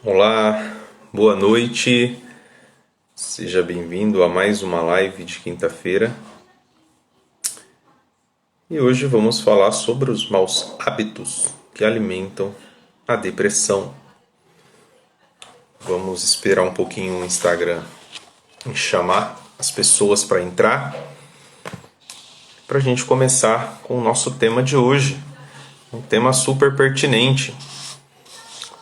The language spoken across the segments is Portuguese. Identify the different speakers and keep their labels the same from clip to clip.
Speaker 1: Olá, boa noite, seja bem-vindo a mais uma live de quinta-feira. E hoje vamos falar sobre os maus hábitos que alimentam a depressão. Vamos esperar um pouquinho o Instagram chamar as pessoas para entrar, para a gente começar com o nosso tema de hoje. Um tema super pertinente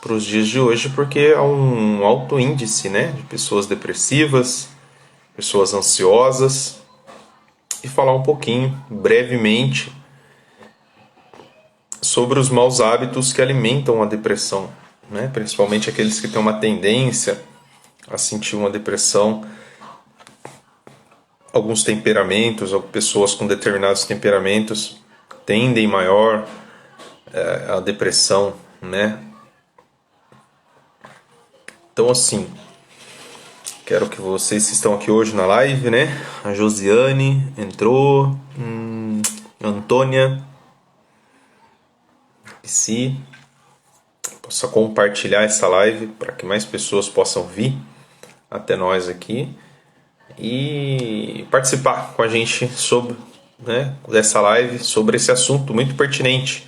Speaker 1: para os dias de hoje, porque há um alto índice, de pessoas depressivas, pessoas ansiosas, e falar um pouquinho, brevemente, sobre os maus hábitos que alimentam a depressão, principalmente aqueles que têm uma tendência a sentir uma depressão, alguns temperamentos, ou pessoas com determinados temperamentos tendem maior a depressão, Então, assim, quero que vocês que estão aqui hoje na live, A Josiane entrou, Antônia, se possa compartilhar essa live para que mais pessoas possam vir até nós aqui e participar com a gente sobre, dessa live, sobre esse assunto muito pertinente.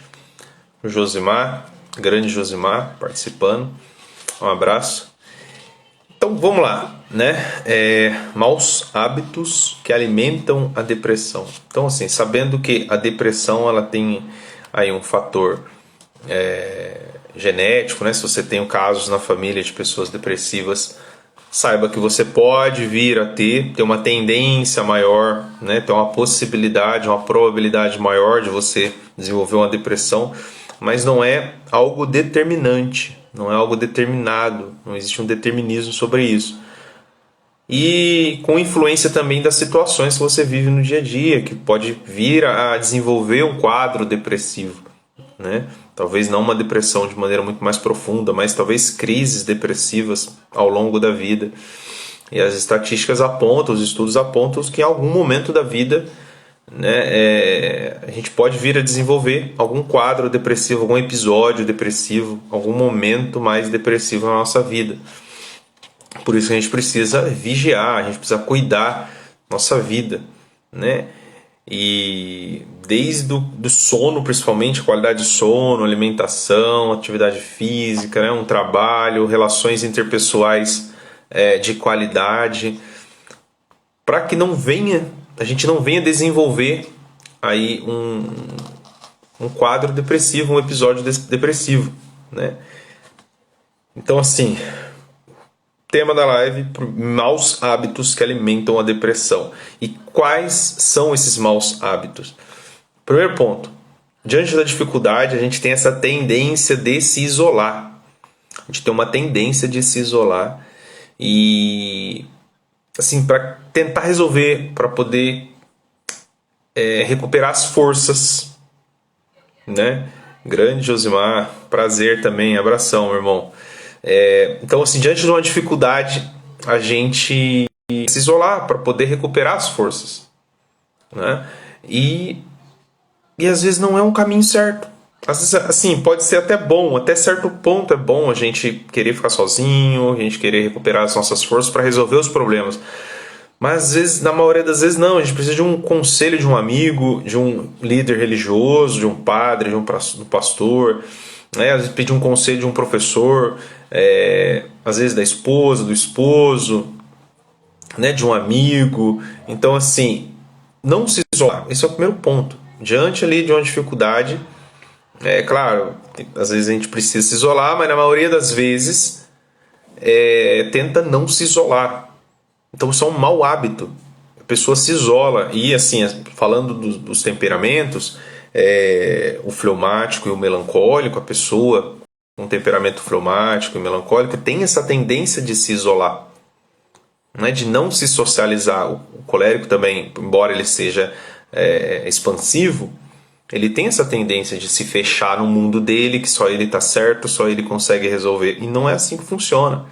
Speaker 1: O Josimar, grande Josimar, participando. Um abraço. Então vamos lá, maus hábitos que alimentam a depressão. Então, assim, sabendo que a depressão ela tem aí um fator genético, Se você tem casos na família de pessoas depressivas, saiba que você pode vir a ter uma tendência maior, ter uma possibilidade, uma probabilidade maior de você desenvolver uma depressão, mas não é algo determinante, não é algo determinado, não existe um determinismo sobre isso. E com influência também das situações que você vive no dia a dia, que pode vir a desenvolver um quadro depressivo, Talvez não uma depressão de maneira muito mais profunda, mas talvez crises depressivas ao longo da vida. E as estatísticas apontam, os estudos apontam que em algum momento da vida a gente pode vir a desenvolver algum quadro depressivo, algum episódio depressivo, algum momento mais depressivo na nossa vida. Por isso a gente precisa vigiar, a gente precisa cuidar da nossa vida, E desde do sono, principalmente, qualidade de sono, alimentação, atividade física, um trabalho, relações interpessoais de qualidade, para que a gente não venha desenvolver aí um quadro depressivo, um episódio depressivo, Então, assim, tema da live: maus hábitos que alimentam a depressão. E quais são esses maus hábitos? Primeiro ponto: diante da dificuldade, a gente tem essa tendência de se isolar. A gente tem uma tendência de se isolar e, assim, para tentar resolver, para poder recuperar as forças, Grande Josimar, prazer também, abração, meu irmão. Então, assim, diante de uma dificuldade, a gente se isolar para poder recuperar as forças, E às vezes não é um caminho certo. Às vezes, assim, pode ser até bom, até certo ponto é bom a gente querer ficar sozinho, a gente querer recuperar as nossas forças para resolver os problemas. Mas às vezes, na maioria das vezes não, a gente precisa de um conselho de um amigo, de um líder religioso, de um padre, de um pastor, às vezes pedir um conselho de um professor, às vezes da esposa, do esposo, de um amigo. Então, assim, não se isolar, esse é o primeiro ponto. Diante ali de uma dificuldade, claro, às vezes a gente precisa se isolar, mas na maioria das vezes tenta não se isolar. Então isso é um mau hábito. A pessoa se isola. E assim, falando dos temperamentos, o fleumático e o melancólico, a pessoa com temperamento fleumático e melancólico tem essa tendência de se isolar, de não se socializar. O colérico também, embora ele seja expansivo, ele tem essa tendência de se fechar no mundo dele, que só ele está certo, só ele consegue resolver. E não é assim que funciona.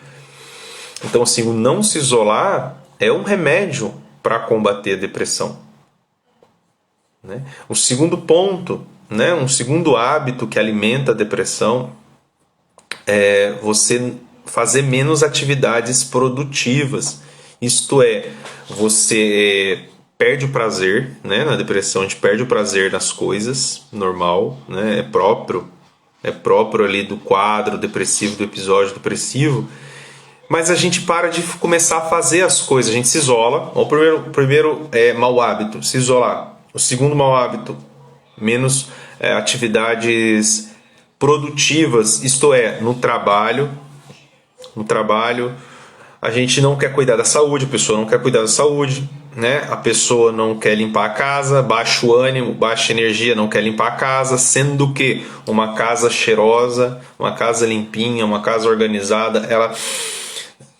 Speaker 1: Então, assim, o não se isolar é um remédio para combater a depressão. O segundo ponto, um segundo hábito que alimenta a depressão é você fazer menos atividades produtivas. Isto é, você perde o prazer, né? Na depressão a gente perde o prazer nas coisas, normal, né? É próprio ali do quadro depressivo, do episódio depressivo, mas a gente para de começar a fazer as coisas, a gente se isola. O primeiro mau hábito, se isolar. O segundo mau hábito, menos atividades produtivas, isto é, no trabalho. No trabalho, a gente não quer cuidar da saúde, a pessoa não quer cuidar da saúde, né? A pessoa não quer limpar a casa, baixo ânimo, baixa energia, não quer limpar a casa, sendo que uma casa cheirosa, uma casa limpinha, uma casa organizada,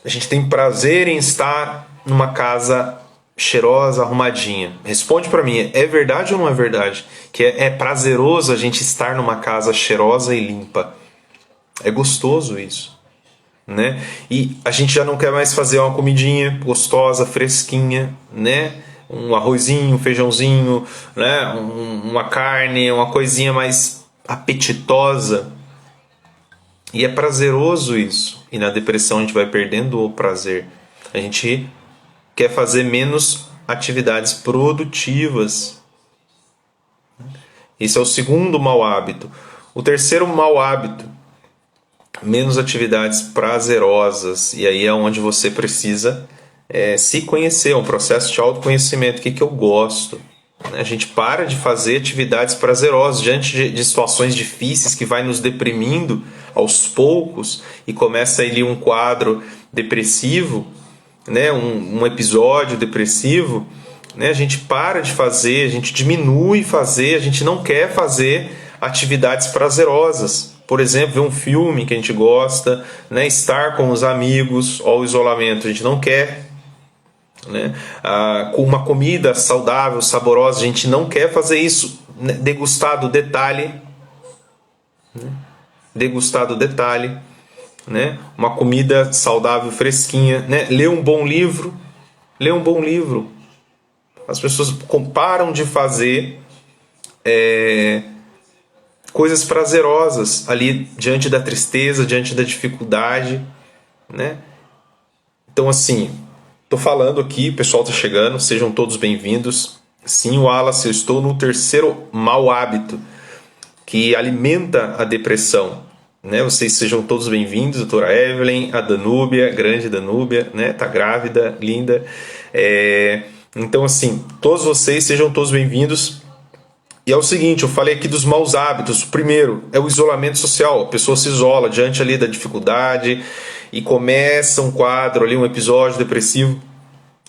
Speaker 1: a gente tem prazer em estar numa casa cheirosa, arrumadinha. Responde para mim, é verdade ou não é verdade? Que é prazeroso a gente estar numa casa cheirosa e limpa. É gostoso isso, né? E a gente já não quer mais fazer uma comidinha gostosa, fresquinha, né? Um arrozinho, um feijãozinho, né? Uma carne, uma coisinha mais apetitosa. E é prazeroso isso. E na depressão a gente vai perdendo o prazer. A gente quer fazer menos atividades produtivas. Esse é o segundo mau hábito. O terceiro mau hábito, menos atividades prazerosas. E aí é onde você precisa se conhecer, um processo de autoconhecimento. O que eu gosto? A gente para de fazer atividades prazerosas diante de situações difíceis que vai nos deprimindo aos poucos e começa ali um quadro depressivo, né? Um episódio depressivo, né? A gente para de fazer, a gente diminui fazer, a gente não quer fazer atividades prazerosas. Por exemplo, ver um filme que a gente gosta, né? Estar com os amigos, ou o isolamento, a gente não quer. Né? Com uma comida saudável, saborosa, a gente não quer fazer isso, né? Degustar do detalhe, né? Degustar do detalhe, né? Uma comida saudável, fresquinha, né? Ler um bom livro, as pessoas param de fazer coisas prazerosas ali diante da tristeza, diante da dificuldade, né? Então assim, tô falando aqui, o pessoal tá chegando, sejam todos bem-vindos. Sim, Wallace, eu estou no terceiro mau hábito que alimenta a depressão, né? Vocês sejam todos bem-vindos, doutora Evelyn, a Danúbia, grande Danúbia, né? Tá grávida, linda. Então, assim, todos vocês sejam todos bem-vindos. E é o seguinte, eu falei aqui dos maus hábitos. O primeiro é o isolamento social. A pessoa se isola diante ali da dificuldade e começa um quadro ali, um episódio depressivo.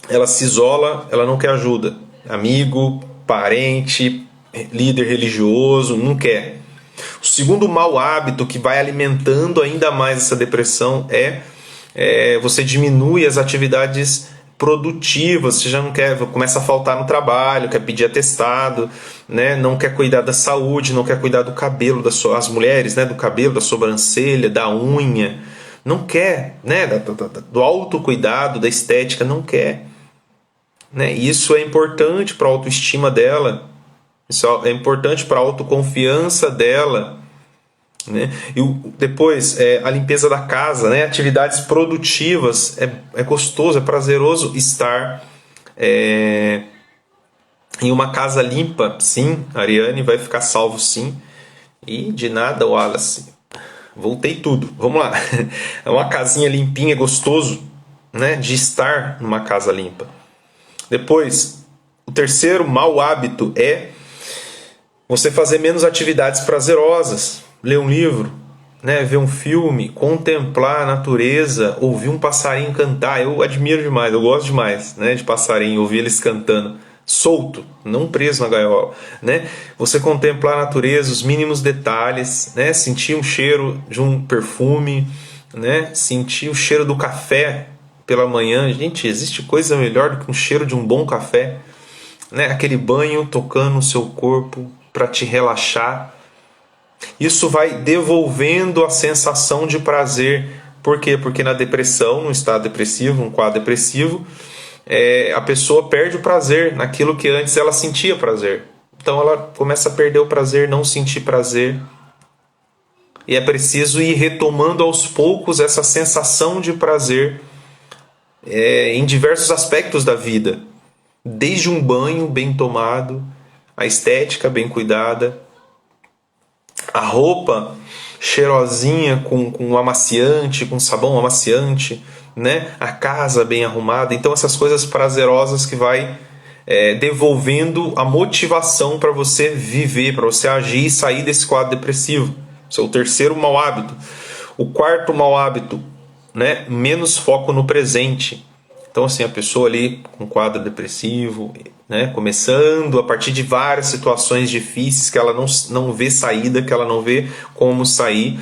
Speaker 1: Ela se isola, ela não quer ajuda. Amigo, parente, líder religioso, não quer. O segundo mau hábito que vai alimentando ainda mais essa depressão é você diminui as atividades produtivas, você já não quer, começa a faltar no trabalho, quer pedir atestado, né? Não quer cuidar da saúde, não quer cuidar do cabelo, as mulheres, né? Do cabelo, da sobrancelha, da unha, não quer, né? Do autocuidado, da estética, não quer, né? Isso é importante para a autoestima dela, isso é importante para a autoconfiança dela, né? E depois a limpeza da casa, né? Atividades produtivas, é gostoso, é prazeroso estar em uma casa limpa. Sim, a Ariane vai ficar salvo, sim. E de nada, Wallace, voltei tudo, vamos lá. É uma casinha limpinha, é gostoso, né? De estar numa casa limpa. Depois, o terceiro mau hábito é você fazer menos atividades prazerosas. Ler um livro, né? Ver um filme, contemplar a natureza, ouvir um passarinho cantar. Eu admiro demais, eu gosto demais, né? De passarinho, ouvir eles cantando, solto, não preso na gaiola, né? Você contemplar a natureza, os mínimos detalhes, né? Sentir um cheiro de um perfume, né? Sentir o cheiro do café pela manhã. Gente, existe coisa melhor do que um cheiro de um bom café, né? Aquele banho tocando o seu corpo para te relaxar. Isso vai devolvendo a sensação de prazer. Por quê? Porque na depressão, num estado depressivo, um quadro depressivo, a pessoa perde o prazer naquilo que antes ela sentia prazer. Então ela começa a perder o prazer, não sentir prazer. e é preciso ir retomando aos poucos essa sensação de prazer em diversos aspectos da vida. Desde um banho bem tomado, a estética bem cuidada, a roupa cheirosinha com amaciante, com sabão amaciante, né? A casa bem arrumada. Então essas coisas prazerosas que vai devolvendo a motivação para você viver, para você agir e sair desse quadro depressivo. Esse é o terceiro mau hábito. O quarto mau hábito, né? Menos foco no presente. Então, assim, a pessoa ali com quadro depressivo, né? Começando a partir de várias situações difíceis que ela não vê saída, que ela não vê como sair,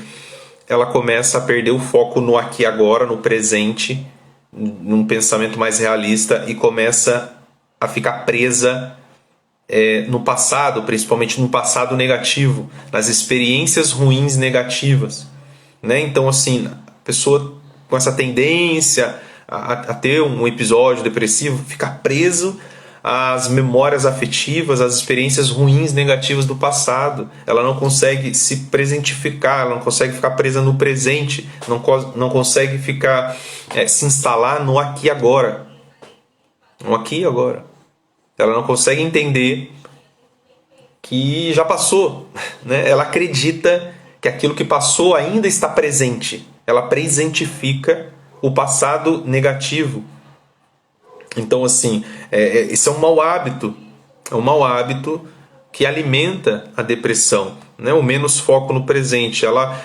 Speaker 1: ela começa a perder o foco no aqui e agora, no presente, num pensamento mais realista, e começa a ficar presa no passado, principalmente no passado negativo, nas experiências ruins negativas, né? Então, assim, a pessoa com essa tendência a ter um episódio depressivo fica preso às memórias afetivas, às experiências ruins negativas do passado. Ela não consegue se presentificar, ela não consegue ficar presa no presente, não consegue ficar se instalar no aqui e agora. No aqui e agora. Ela não consegue entender que já passou, né? Ela acredita que aquilo que passou ainda está presente. Ela presentifica o passado negativo. Então, assim, esse é um mau hábito. É um mau hábito que alimenta a depressão, né? O menos foco no presente. Ela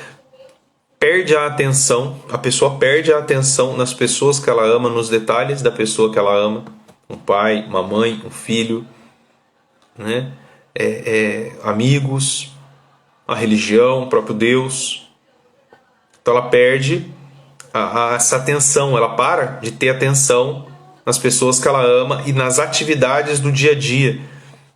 Speaker 1: perde a atenção, a pessoa perde a atenção nas pessoas que ela ama, nos detalhes da pessoa que ela ama. Um pai, uma mãe, um filho, né? Amigos, a religião, o próprio Deus. Então ela perde essa atenção, ela para de ter atenção nas pessoas que ela ama e nas atividades do dia a dia,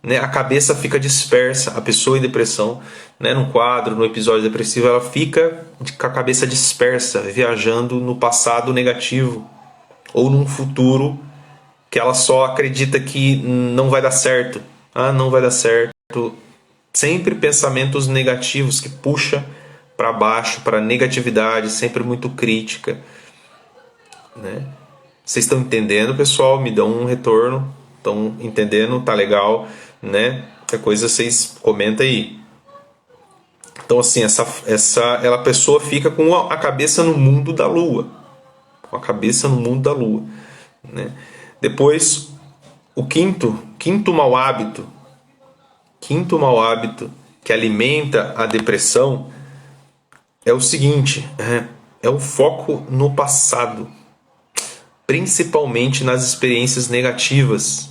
Speaker 1: né? A cabeça fica dispersa, a pessoa em depressão, né? Num quadro, no episódio depressivo, ela fica com a cabeça dispersa, viajando no passado negativo ou num futuro que ela só acredita que não vai dar certo. Não vai dar certo. Sempre pensamentos negativos que puxa para baixo, para negatividade, sempre muito crítica, né? Vocês estão entendendo, pessoal? Me dão um retorno. Estão entendendo? Tá legal, né? Qualquer coisa vocês comentam aí. Então, assim, a pessoa fica com a cabeça no mundo da lua. Com a cabeça no mundo da lua, né? Depois, o quinto mau hábito que alimenta a depressão é o seguinte, é o foco no passado, principalmente nas experiências negativas.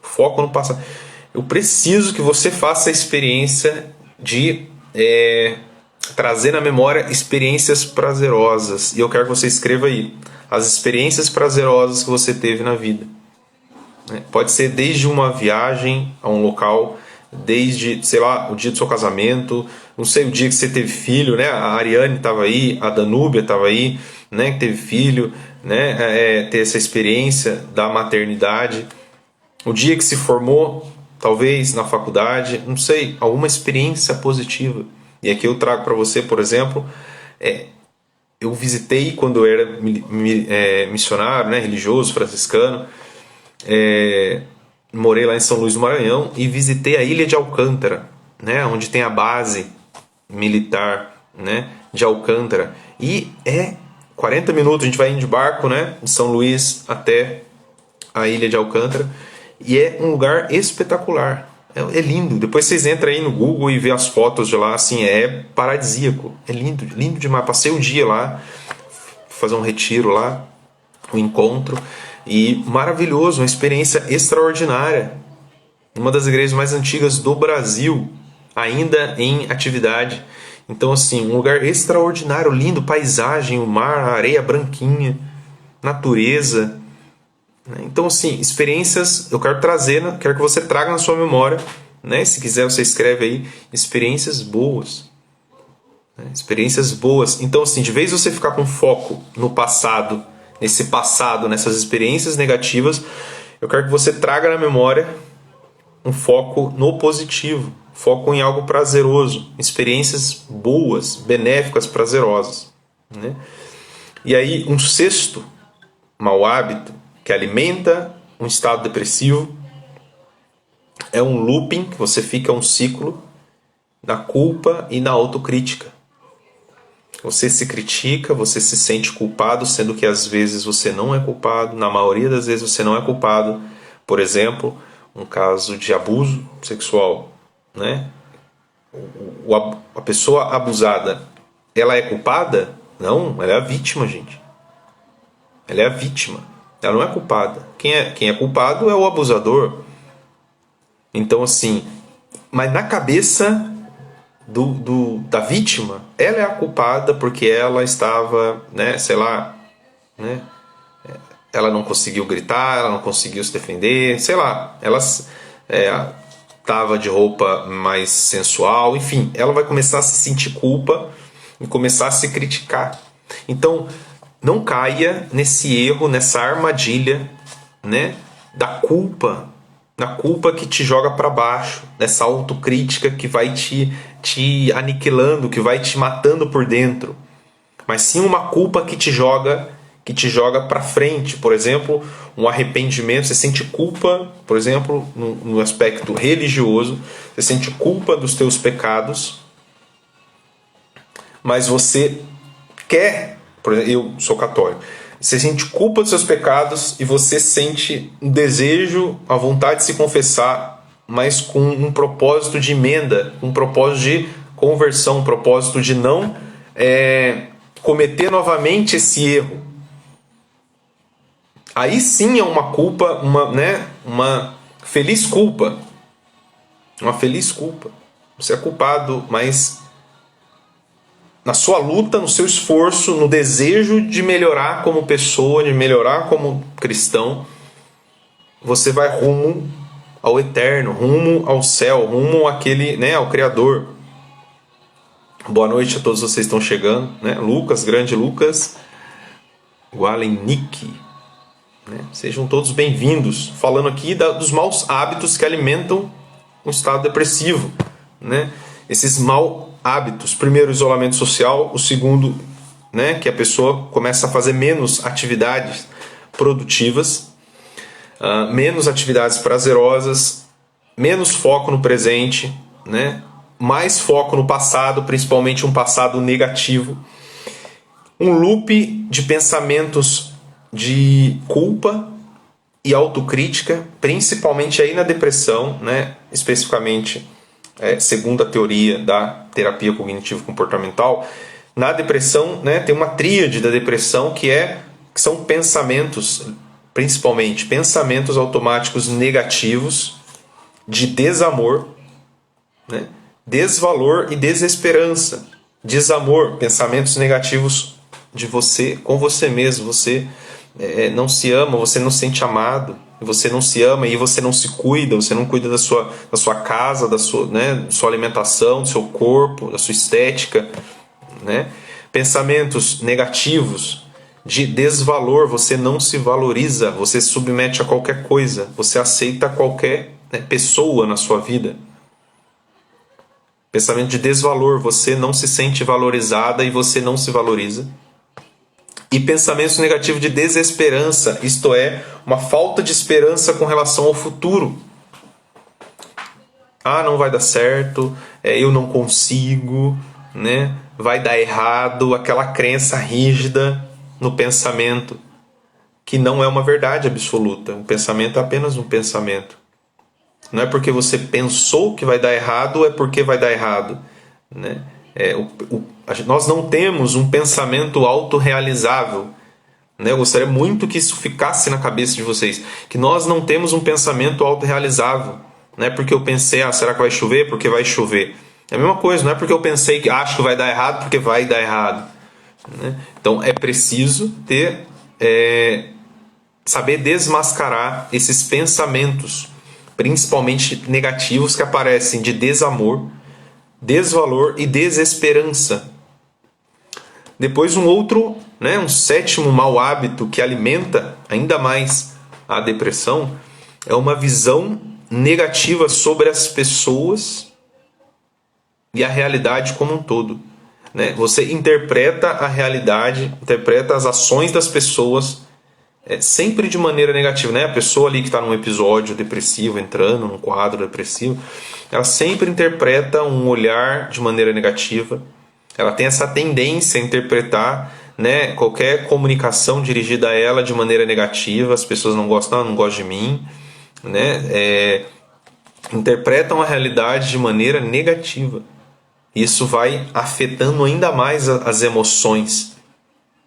Speaker 1: Foco no passado. Eu preciso que você faça a experiência de trazer na memória experiências prazerosas. E eu quero que você escreva aí as experiências prazerosas que você teve na vida. Pode ser desde uma viagem a um local, desde, sei lá, o dia do seu casamento, não sei, o dia que você teve filho, né? A Ariane estava aí, a Danúbia estava aí, né? Que teve filho, né? Ter essa experiência da maternidade. O dia que se formou, talvez na faculdade, não sei, alguma experiência positiva. E aqui eu trago para você, por exemplo, eu visitei quando eu era missionário, né? Religioso, franciscano. Morei lá em São Luís do Maranhão e visitei a ilha de Alcântara, né, onde tem a base militar, né, de Alcântara. E 40 minutos, a gente vai indo de barco, né, de São Luís até a ilha de Alcântara. E é um lugar espetacular. É lindo. Depois vocês entram aí no Google e vê as fotos de lá, assim, é paradisíaco. É lindo, lindo demais. Passei um dia lá, fazer um retiro lá, um encontro. E maravilhoso, uma experiência extraordinária. Uma das igrejas mais antigas do Brasil, ainda em atividade. Então, assim, um lugar extraordinário, lindo, paisagem, o mar, a areia branquinha, natureza. Então, assim, experiências, eu quero trazer, quero que você traga na sua memória, né? Se quiser, você escreve aí, experiências boas. Experiências boas. Então, assim, de vez você ficar com foco no passado, nessas experiências negativas, eu quero que você traga na memória um foco no positivo, focam em algo prazeroso, experiências boas, benéficas, prazerosas, né? E aí, um sexto mau hábito que alimenta um estado depressivo é um looping, que você fica um ciclo na culpa e na autocrítica. Você se critica, você se sente culpado, sendo que às vezes você não é culpado, na maioria das vezes você não é culpado. Por exemplo, um caso de abuso sexual, né? A pessoa abusada, ela é culpada? Não, ela é a vítima, gente. Ela é a vítima. Ela não é culpada. Quem é culpado é o abusador. Então, assim, mas na cabeça da vítima, ela é a culpada porque ela estava, né, sei lá, né, ela não conseguiu gritar, ela não conseguiu se defender, sei lá, ela estava de roupa mais sensual, enfim, ela vai começar a se sentir culpa e começar a se criticar. Então, não caia nesse erro, nessa armadilha, né, da culpa, na culpa que te joga para baixo, dessa autocrítica que vai te aniquilando, que vai te matando por dentro, mas sim uma culpa que te joga para frente. Por exemplo, um arrependimento, você sente culpa, por exemplo, no aspecto religioso, você sente culpa dos teus pecados, mas você quer, por exemplo, eu sou católico, você sente culpa dos seus pecados e você sente um desejo, a vontade de se confessar, mas com um propósito de emenda, um propósito de conversão, um propósito de não cometer novamente esse erro. Aí sim é uma culpa, uma feliz culpa. Uma feliz culpa. Você é culpado, mas na sua luta, no seu esforço, no desejo de melhorar como pessoa, de melhorar como cristão, você vai rumo ao eterno, rumo ao céu, rumo àquele, né, ao Criador. Boa noite a todos vocês que estão chegando, né? Lucas, grande Lucas, Gualenick, né? Sejam todos bem-vindos. Falando aqui dos maus hábitos que alimentam um estado depressivo, né? Esses maus hábitos, primeiro, o isolamento social, o segundo, né, que a pessoa começa a fazer menos atividades produtivas, menos atividades prazerosas, menos foco no presente, né? Mais foco no passado, principalmente um passado negativo, um loop de pensamentos de culpa e autocrítica, principalmente aí na depressão, né? Especificamente, segundo a teoria da terapia cognitivo-comportamental, na depressão, né, tem uma tríade da depressão que são pensamentos, principalmente pensamentos automáticos negativos de desamor, né? Desvalor e desesperança. Desamor, pensamentos negativos de você com você mesmo. Você não se ama, você não se sente amado, você não se ama e você não se cuida, você não cuida da sua casa, da sua alimentação, do seu corpo, da sua estética, né? Pensamentos negativos de desvalor, você não se valoriza, você se submete a qualquer coisa, você aceita qualquer, né, pessoa na sua vida. Pensamento de desvalor, você não se sente valorizada e você não se valoriza. E pensamentos negativos de desesperança, isto é, uma falta de esperança com relação ao futuro. Ah, não vai dar certo, eu não consigo, né? Vai dar errado, aquela crença rígida no pensamento, que não é uma verdade absoluta. O pensamento é apenas um pensamento. Não é porque você pensou que vai dar errado, é porque vai dar errado, né? Nós não temos um pensamento autorrealizável, né? Eu gostaria muito que isso ficasse na cabeça de vocês, que nós não temos um pensamento autorrealizável. Não é porque eu pensei, será que vai chover? Porque vai chover. É a mesma coisa, não é porque eu pensei que acho que vai dar errado, porque vai dar errado, né? Então é preciso saber desmascarar esses pensamentos, principalmente negativos, que aparecem de desamor, desvalor e desesperança. Depois um sétimo mau hábito que alimenta ainda mais a depressão é uma visão negativa sobre as pessoas e a realidade como um todo, né? Você interpreta a realidade, interpreta as ações das pessoas sempre de maneira negativa, né? A pessoa ali que está num episódio depressivo, entrando num quadro depressivo, ela sempre interpreta um olhar de maneira negativa. Ela tem essa tendência a interpretar, né, qualquer comunicação dirigida a ela de maneira negativa. As pessoas não gostam, não gostam de mim, né? Interpretam a realidade de maneira negativa. Isso vai afetando ainda mais as emoções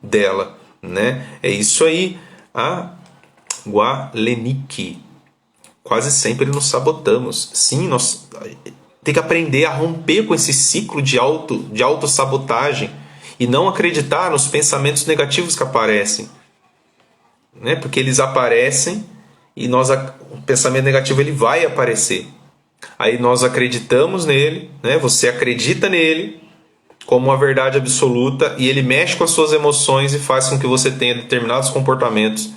Speaker 1: dela, né? É isso aí. A Gualenic. Quase sempre nos sabotamos. Sim, nós tem que aprender a romper com esse ciclo de autossabotagem e não acreditar nos pensamentos negativos que aparecem, né? Porque eles aparecem e o pensamento negativo ele vai aparecer. Aí nós acreditamos nele, né? Você acredita nele como uma verdade absoluta e ele mexe com as suas emoções e faz com que você tenha determinados comportamentos,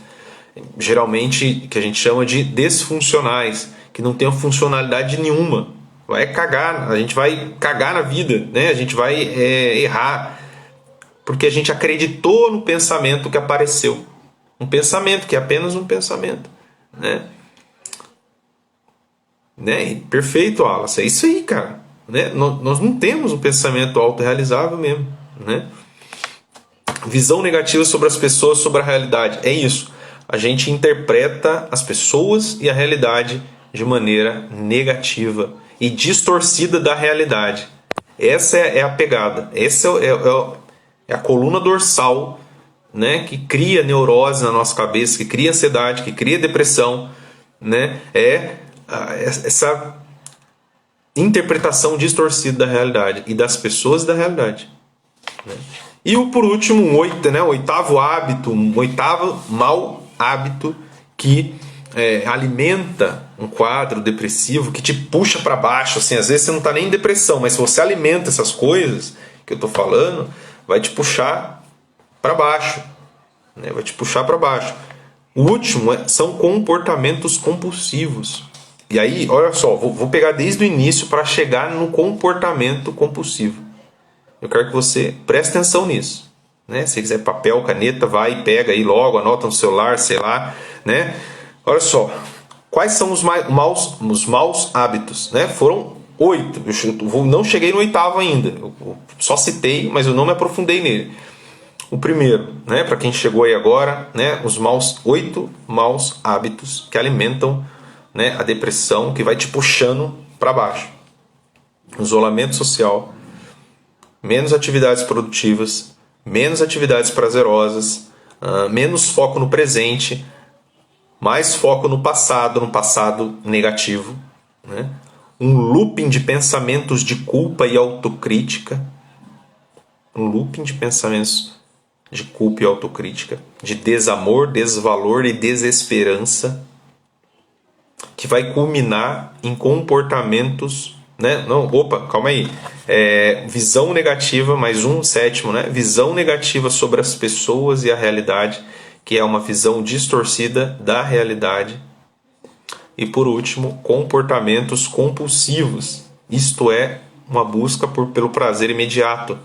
Speaker 1: geralmente que a gente chama de desfuncionais, que não tenham funcionalidade nenhuma. Vai cagar, a gente vai cagar na vida, né? A gente vai errar, porque a gente acreditou no pensamento que apareceu. Um pensamento que é apenas um pensamento, né? Perfeito, Wallace. É isso aí, cara. Né? Nós não temos um pensamento autorrealizável mesmo, né? Visão negativa sobre as pessoas, sobre a realidade. É isso. A gente interpreta as pessoas e a realidade de maneira negativa e distorcida da realidade. Essa é a pegada. Essa é a coluna dorsal, né? Que cria neurose na nossa cabeça, que cria ansiedade, que cria depressão, né? Essa interpretação distorcida da realidade e das pessoas e da realidade, né? E por último, um oitavo hábito, um oitavo mau hábito que alimenta um quadro depressivo, que te puxa para baixo. Assim, às vezes você não está nem em depressão, mas se você alimenta essas coisas que eu estou falando, vai te puxar para baixo, né? Vai te puxar para baixo. O último são comportamentos compulsivos. E aí, olha só, vou pegar desde o início para chegar no comportamento compulsivo. Eu quero que você preste atenção nisso, né? Se quiser papel, caneta, vai e pega aí logo, anota no celular, sei lá, né? Olha só, quais são os maus hábitos, né? Foram 8, eu não cheguei no oitavo ainda, eu só citei, mas eu não me aprofundei nele. O primeiro, né? Para quem chegou aí agora, né? Os 8 maus hábitos que alimentam, né, a depressão, que vai te puxando para baixo. Isolamento social, menos atividades produtivas, menos atividades prazerosas, menos foco no presente, mais foco no passado negativo, né? Um looping de pensamentos de culpa e autocrítica, de desamor, desvalor e desesperança, que vai culminar em comportamentos, né? Calma aí. Visão negativa, mais um sétimo, né? Visão negativa sobre as pessoas e a realidade, que é uma visão distorcida da realidade. E por último, comportamentos compulsivos. Isto é, uma busca pelo prazer imediato.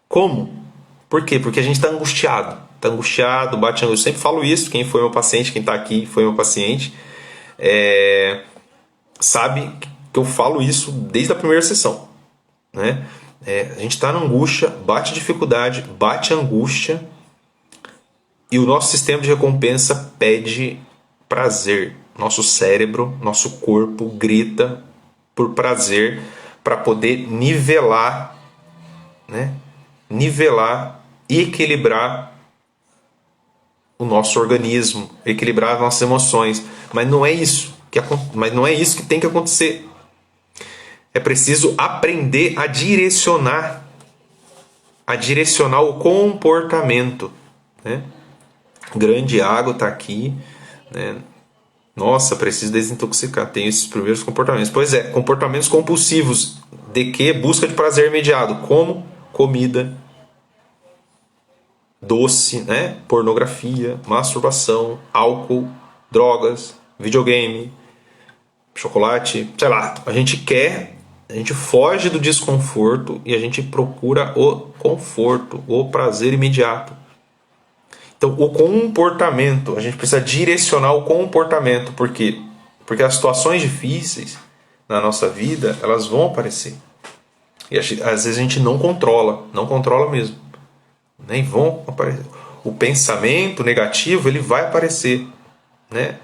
Speaker 1: Como? Por quê? Porque a gente está angustiado. Está angustiado, bate angústia. Eu sempre falo isso, quem foi meu paciente, quem está aqui foi meu paciente, sabe que eu falo isso desde a primeira sessão, né? A gente está na angústia, bate dificuldade, bate angústia, e o nosso sistema de recompensa pede prazer. Nosso cérebro, nosso corpo grita por prazer para poder nivelar, né? E equilibrar o nosso organismo, equilibrar as nossas emoções. Mas não é isso que tem que acontecer. É preciso aprender a direcionar o comportamento, né? Grande água está aqui, né? Nossa, preciso desintoxicar. Tem esses primeiros comportamentos. Pois é, comportamentos compulsivos. De que? Busca de prazer imediato, como comida, doce, né? Pornografia, masturbação, álcool, drogas, videogame, chocolate, sei lá. A gente quer A gente foge do desconforto e a gente procura o conforto, o prazer imediato. Então, o comportamento, a gente precisa direcionar o comportamento. Por quê? Porque as situações difíceis na nossa vida, elas vão aparecer. E às vezes a gente não controla mesmo. Nem vão aparecer. O pensamento negativo, ele vai aparecer, né?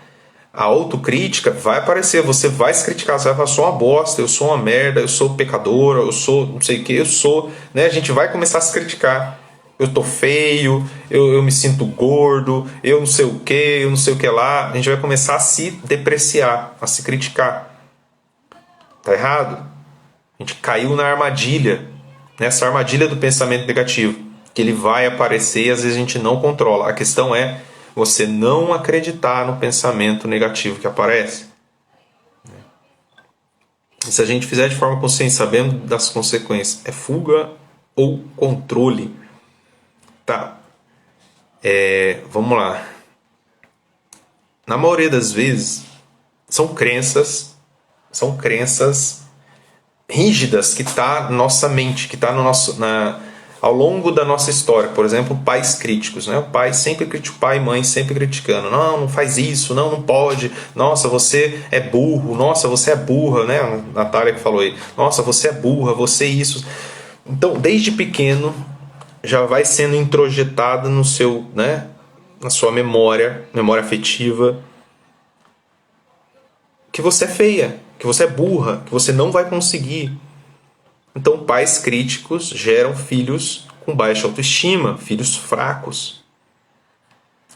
Speaker 1: A autocrítica vai aparecer, você vai se criticar, você vai falar, eu sou uma bosta, eu sou uma merda, eu sou pecadora, eu sou não sei o que, eu sou, né? A gente vai começar a se criticar. Eu tô feio, eu me sinto gordo, eu não sei o que, eu não sei o que lá. A gente vai começar a se depreciar, a se criticar. Tá errado? A gente caiu na armadilha, nessa armadilha do pensamento negativo, que ele vai aparecer e às vezes a gente não controla. A questão é você não acreditar no pensamento negativo que aparece. E se a gente fizer de forma consciente, sabendo das consequências, é fuga ou controle? Tá. Vamos lá. Na maioria das vezes, são crenças rígidas que está na nossa mente, que está no nosso, ao longo da nossa história. Por exemplo, pais críticos, né? O pai sempre critica, pai e mãe sempre criticando. Não faz isso, não pode. Nossa, você é burro. Nossa, você é burra, né? A Natália que falou aí. Nossa, você é burra, você é isso. Então, desde pequeno, já vai sendo introjetado no seu, né? Na sua memória afetiva, que você é feia, que você é burra, que você não vai conseguir. Então, pais críticos geram filhos com baixa autoestima, filhos fracos.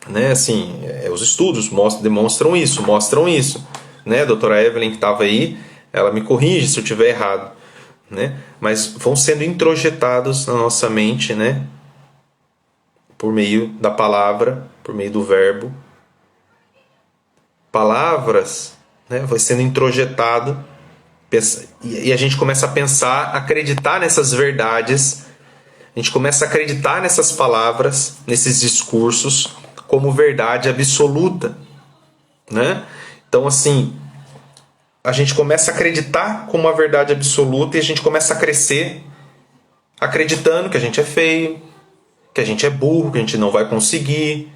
Speaker 1: Né? Assim, os estudos demonstram isso. Né? A doutora Evelyn, que estava aí, ela me corrige se eu estiver errado. Né? Mas vão sendo introjetados na nossa mente, né? Por meio da palavra, por meio do verbo. Palavras, né? Vai sendo introjetado. E a gente começa a pensar, acreditar nessas verdades, a gente começa a acreditar nessas palavras, nesses discursos, como verdade absoluta, né? Então, assim, a gente começa a acreditar como uma verdade absoluta e a gente começa a crescer acreditando que a gente é feio, que a gente é burro, que a gente não vai conseguir,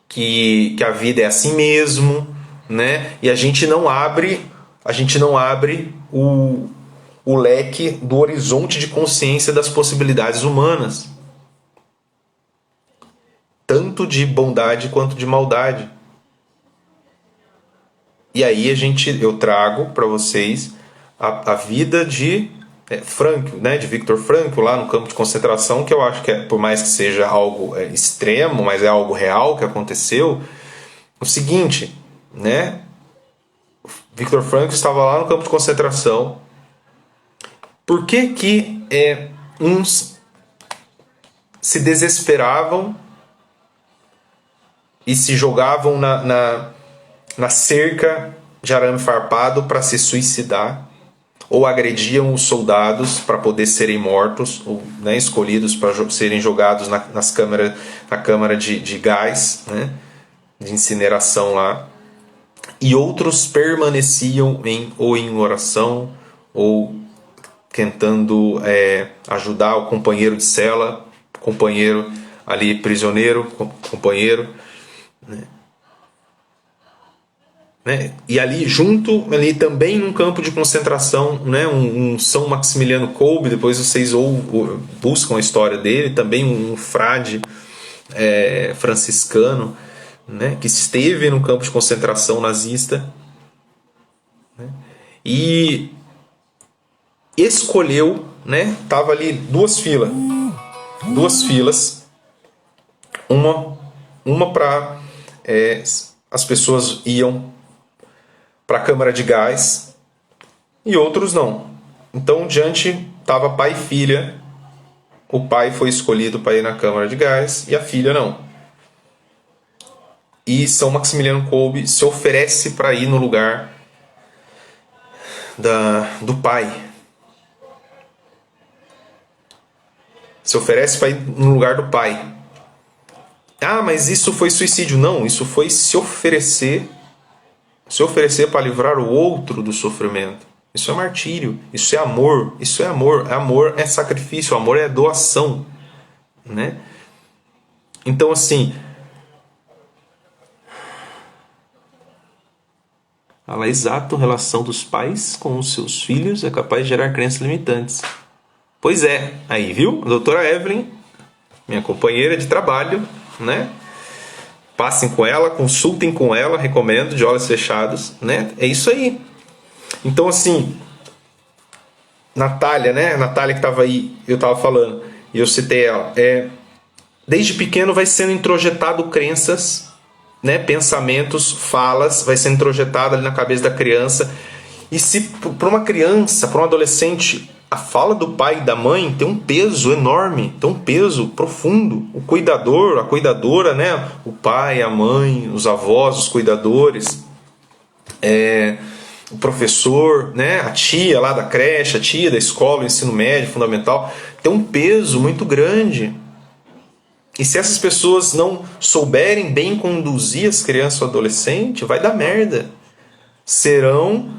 Speaker 1: que a vida é assim mesmo, né? E a gente não abre o leque do horizonte de consciência das possibilidades humanas, tanto de bondade quanto de maldade. E aí eu trago para vocês a vida de Frankl, né, de Viktor Frankl, lá no campo de concentração, que eu acho que por mais que seja algo extremo, mas é algo real que aconteceu. O seguinte, né? Viktor Frankl estava lá no campo de concentração. Por que uns se desesperavam e se jogavam na cerca de arame farpado para se suicidar, ou agrediam os soldados para poder serem mortos, ou, né, escolhidos para serem jogados na câmara de gás, né, de incineração lá, e outros permaneciam ou em oração ou tentando ajudar o companheiro de cela, companheiro ali prisioneiro, companheiro, né? E ali junto, ali também num campo de concentração, né, um São Maximiliano Kolbe, depois vocês buscam a história dele, também um frade franciscano, né, que esteve no campo de concentração nazista, né, e escolheu, né, tava ali duas filas, uma para as pessoas iam para a câmara de gás e outros não. Então, diante estava pai e filha. O pai foi escolhido para ir na câmara de gás e a filha não. E São Maximiliano Kolbe se oferece para ir no lugar do pai. Se oferece para ir no lugar do pai. Ah, mas isso foi suicídio. Não, isso foi se oferecer para livrar o outro do sofrimento. Isso é martírio, isso é amor, isso é amor. Amor é sacrifício, amor é doação, né? Então, assim, a exata relação dos pais com os seus filhos é capaz de gerar crenças limitantes. Pois é, aí, viu? A doutora Evelyn, minha companheira de trabalho, né? Passem com ela, consultem com ela, recomendo, de olhos fechados, né? É isso aí. Então, assim, Natália, né? A Natália que estava aí, eu estava falando, e eu citei ela. Desde pequeno vai sendo introjetado crenças, né? Pensamentos, falas, vai sendo introjetado ali na cabeça da criança. E se para uma criança, para um adolescente, a fala do pai e da mãe tem um peso enorme, tem um peso profundo. O cuidador, a cuidadora, né? O pai, a mãe, os avós, os cuidadores, o professor, né? A tia lá da creche, a tia da escola, o ensino médio, fundamental, tem um peso muito grande. E se essas pessoas não souberem bem conduzir as crianças ou adolescentes, vai dar merda. Serão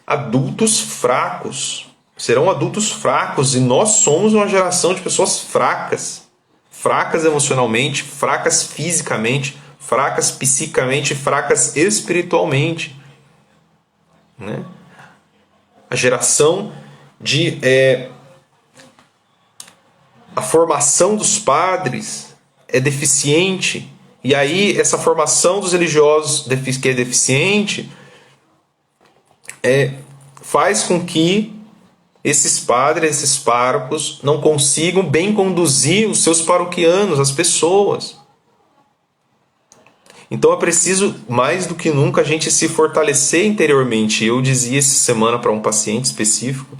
Speaker 1: adultos fracos. Serão adultos fracos e nós somos uma geração de pessoas fracas. Fracas emocionalmente, fracas fisicamente, fracas psicamente, fracas espiritualmente. Né? A geração de... a formação dos padres é deficiente. E aí essa formação dos religiosos que é deficiente faz com que esses padres, esses párocos, não consigam bem conduzir os seus paroquianos, as pessoas. Então é preciso, mais do que nunca, a gente se fortalecer interiormente. Eu dizia essa semana para um paciente específico,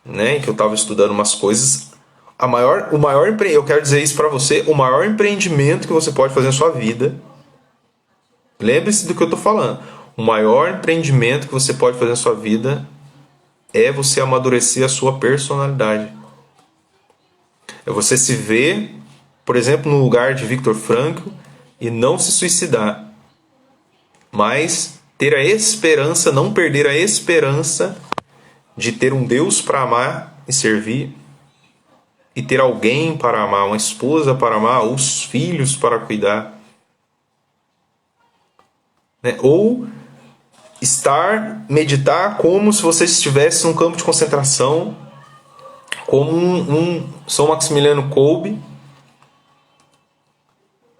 Speaker 1: né, que eu estava estudando umas coisas, eu quero dizer isso para você, o maior empreendimento que você pode fazer na sua vida, lembre-se do que eu estou falando, o maior empreendimento que você pode fazer na sua vida é você amadurecer a sua personalidade. É você se ver, por exemplo, no lugar de Viktor Frankl e não se suicidar. Mas ter a esperança, não perder a esperança de ter um Deus para amar e servir. E ter alguém para amar, uma esposa para amar, os filhos para cuidar. Né? Ou meditar como se você estivesse num campo de concentração, como um São Maximiliano Kolbe,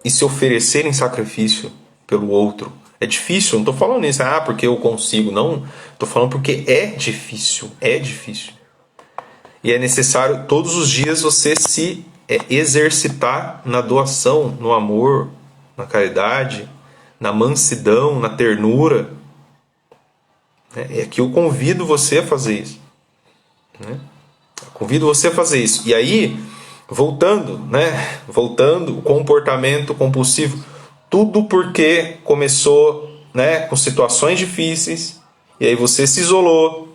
Speaker 1: e se oferecer em sacrifício pelo outro. É difícil, não estou falando isso, porque eu consigo, não. Estou falando porque é difícil. E é necessário todos os dias você se exercitar na doação, no amor, na caridade, na mansidão, na ternura. É que eu convido você a fazer isso. Né? Convido você a fazer isso. E aí, voltando, o comportamento compulsivo, tudo porque começou, com situações difíceis, e aí você se isolou,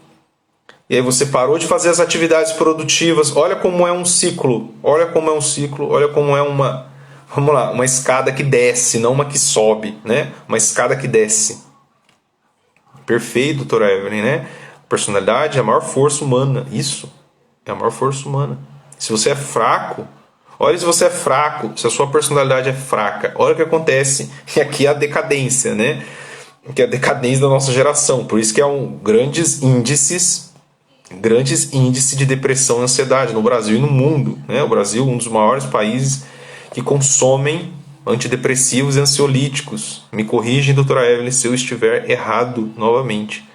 Speaker 1: e aí você parou de fazer as atividades produtivas. Olha como é um ciclo, olha como é uma escada que desce, não uma que sobe, né? Uma escada que desce. Perfeito, doutora Evelyn, né? Personalidade é a maior força humana. Isso é a maior força humana. Se você é fraco, olha se você é fraco, se a sua personalidade é fraca, olha o que acontece. E aqui é a decadência, né? Que é a decadência da nossa geração. Por isso que há grandes índices de depressão e ansiedade no Brasil e no mundo. Né? O Brasil é um dos maiores países que consomem antidepressivos e ansiolíticos. Me corrigem, doutora Evelyn, se eu estiver errado novamente.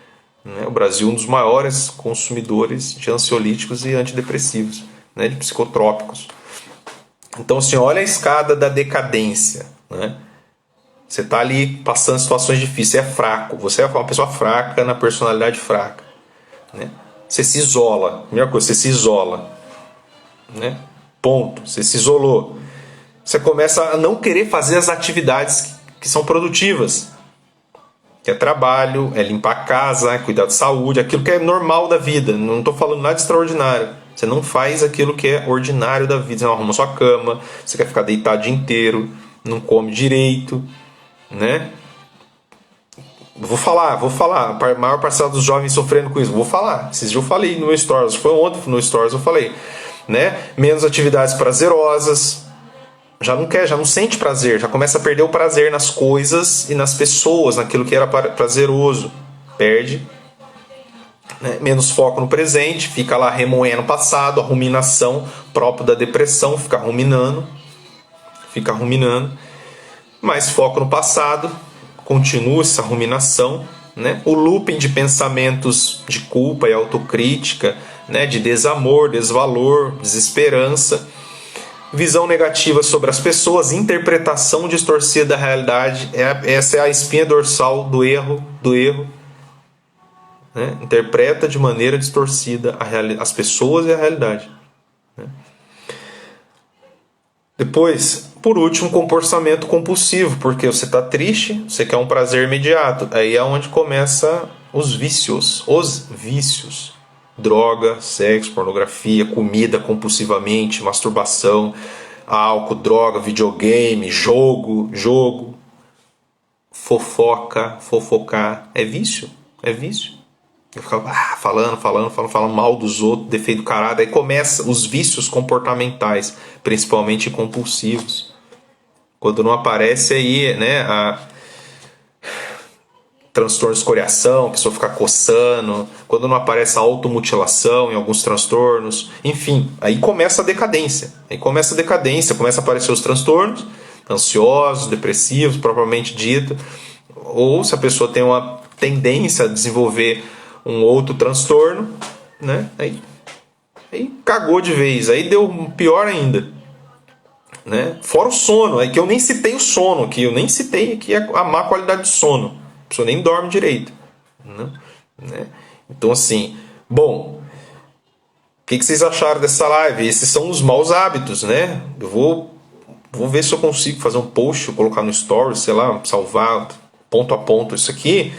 Speaker 1: O Brasil é um dos maiores consumidores de ansiolíticos e antidepressivos, de psicotrópicos. Então, assim, olha a escada da decadência. Você está ali passando situações difíceis, você é fraco, você é uma pessoa fraca na personalidade fraca. Você se isola, primeira coisa, você se isola. Ponto, você se isolou. Você começa a não querer fazer as atividades que são produtivas. Que é trabalho, é limpar a casa, é cuidar de saúde, aquilo que é normal da vida. Não estou falando nada de extraordinário. Você não faz aquilo que é ordinário da vida. Você não arruma sua cama, você quer ficar deitado o dia inteiro, não come direito, Vou falar. A maior parcela dos jovens sofrendo com isso. Vou falar. Esses dias eu falei no meu Stories. Foi ontem no Stories eu falei. Né? Menos atividades prazerosas. Já não quer, já não sente prazer. Já começa a perder o prazer nas coisas e nas pessoas, naquilo que era prazeroso. Perde. Né? Menos foco no presente. Fica lá remoendo o passado. A ruminação própria da depressão. Fica ruminando. Mais foco no passado. Continua essa ruminação, né? O looping de pensamentos de culpa e autocrítica, né? De desamor, desvalor, desesperança, visão negativa sobre as pessoas, interpretação distorcida da realidade. Essa é a espinha dorsal do erro, né? Interpreta de maneira distorcida as pessoas e a realidade, né? Depois, por último, comportamento compulsivo, porque você está triste, você quer um prazer imediato. Aí é onde começa os vícios. Droga, sexo, pornografia, comida compulsivamente, masturbação, álcool, droga, videogame, jogo, fofocar. É vício. Eu ficava falando mal dos outros, defeito do caralho. Aí começa os vícios comportamentais, principalmente compulsivos. Quando não aparece aí, né, transtorno de escoriação, que só ficar coçando. Quando não aparece a automutilação em alguns transtornos. Enfim, aí começa a decadência. Começa a aparecer os transtornos, ansiosos, depressivos, propriamente dito. Ou se a pessoa tem uma tendência a desenvolver um outro transtorno, né? Aí cagou de vez, aí deu pior ainda, né? Fora o sono, aí que eu nem citei o sono aqui, eu nem citei aqui a má qualidade de sono, a pessoa nem dorme direito, né? Então assim, bom, o que vocês acharam dessa live? Esses são os maus hábitos, né? Eu vou ver se eu consigo fazer um post, colocar no story, sei lá, salvar ponto a ponto isso aqui,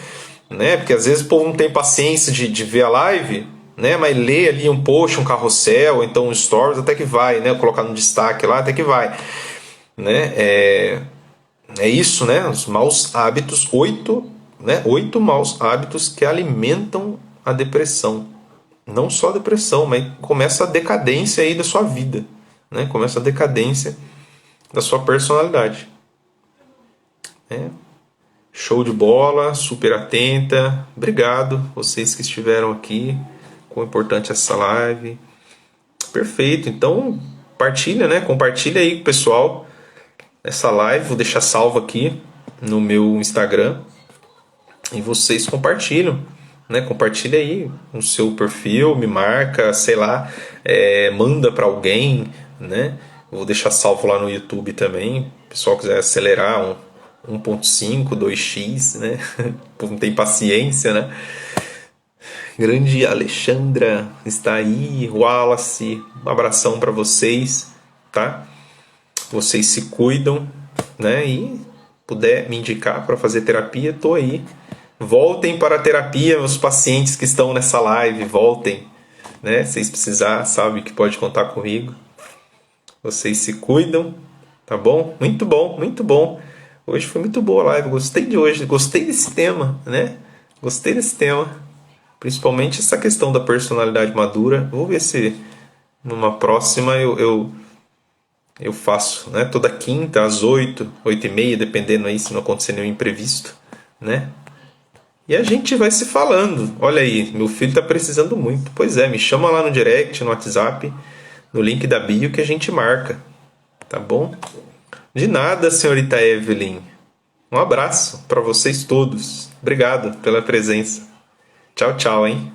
Speaker 1: né? Porque às vezes o povo não tem paciência de ver a live, né? Mas lê ali um post, um carrossel, ou então um stories, até que vai, né? Colocar no destaque lá, até que vai, né? É isso, né? Os maus hábitos, 8 maus hábitos que alimentam a depressão. Não só a depressão, mas começa a decadência aí da sua vida, né? Começa a decadência da sua personalidade, né? Show de bola, super atenta. Obrigado vocês que estiveram aqui. Quão importante essa live. Perfeito. Então, partilha, né? Compartilha aí com o pessoal essa live. Vou deixar salvo aqui no meu Instagram. E vocês compartilham, né? Compartilha aí no seu perfil, me marca, sei lá, manda para alguém, né? Vou deixar salvo lá no YouTube também. Se o pessoal quiser acelerar 1.5, 2x, né? Não tem paciência, né? Grande Alexandra está aí, Wallace, um abração para vocês, tá? Vocês se cuidam, né? E puder me indicar para fazer terapia, tô aí. Voltem para a terapia, meus pacientes que estão nessa live, voltem, né? Se vocês precisar, sabe que pode contar comigo. Vocês se cuidam, tá bom? Muito bom, muito bom. Hoje foi muito boa a live, gostei de hoje, gostei desse tema, né? Gostei desse tema, principalmente essa questão da personalidade madura. Vou ver se numa próxima eu faço, né? Toda quinta às 8, 8h30, dependendo aí se não acontecer nenhum imprevisto, né? E a gente vai se falando. Olha aí, meu filho tá precisando muito. Pois é, me chama lá no direct, no WhatsApp, no link da bio que a gente marca, tá bom? De nada, senhorita Evelyn. Um abraço para vocês todos. Obrigado pela presença. Tchau, tchau, hein?